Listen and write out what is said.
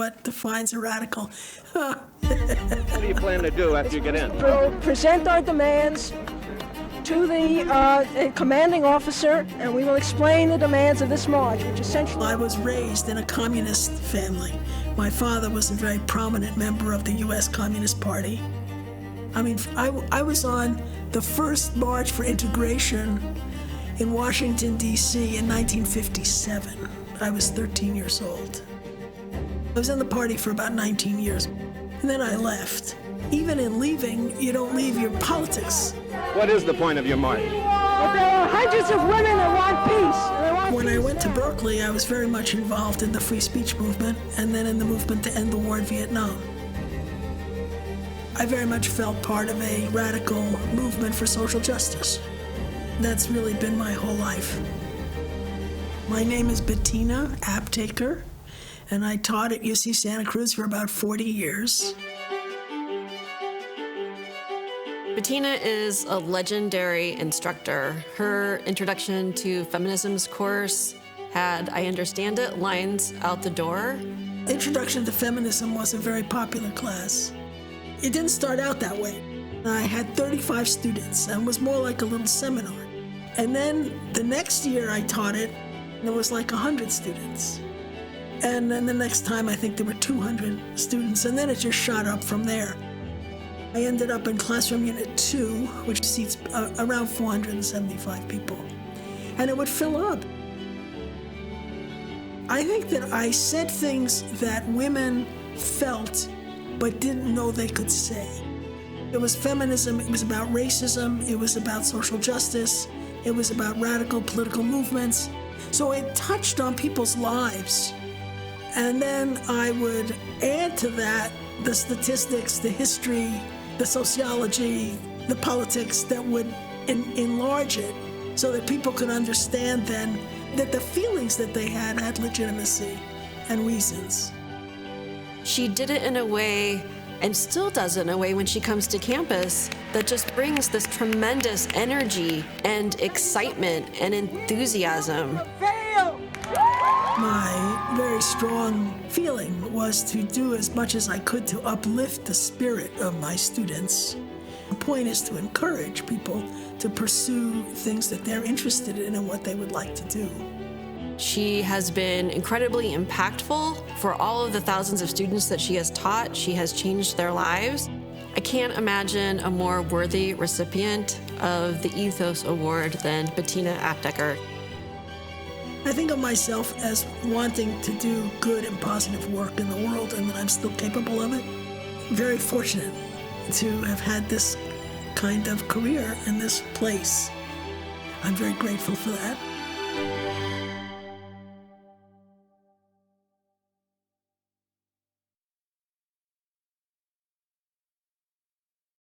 what defines a radical. What do you plan to do after you get in? We'll present our demands to the commanding officer, and we will explain the demands of this march, which essentially... I was raised in a communist family. My father was a very prominent member of the U.S. Communist Party. I mean, I was on the first March for Integration in Washington, D.C. in 1957. I was 13 years old. I was in the party for about 19 years, and then I left. Even in leaving, you don't leave your politics. What is the point of your march? But there are hundreds of women that want peace. When I went to Berkeley, I was very much involved in the free speech movement and then in the movement to end the war in Vietnam. I very much felt part of a radical movement for social justice. That's really been my whole life. My name is Bettina Aptheker, and I taught at UC Santa Cruz for about 40 years. Bettina is a legendary instructor. Her Introduction to Feminism's course had, I understand it, lines out the door. Introduction to Feminism was a very popular class. It didn't start out that way. I had 35 students, and it was more like a little seminar. And then the next year I taught it, there was like 100 students. And then the next time I think there were 200 students, and then it just shot up from there. I ended up in classroom unit 2, which seats around 475 people. And it would fill up. I think that I said things that women felt but didn't know they could say. It was feminism, it was about racism, it was about social justice, it was about radical political movements. So it touched on people's lives. And then I would add to that the statistics, the history, the sociology, the politics that would enlarge it so that people could understand then that the feelings that they had legitimacy and reasons. She did it in a way, and still does it in a way when she comes to campus, that just brings this tremendous energy and excitement and enthusiasm. My very strong feeling was to do as much as I could to uplift the spirit of my students. The point is to encourage people to pursue things that they're interested in and what they would like to do. She has been incredibly impactful for all of the thousands of students that she has taught. She has changed their lives. I can't imagine a more worthy recipient of the Ethos Award than Bettina Aptheker. I think of myself as wanting to do good and positive work in the world, and that I'm still capable of it. Very fortunate to have had this kind of career in this place. I'm very grateful for that.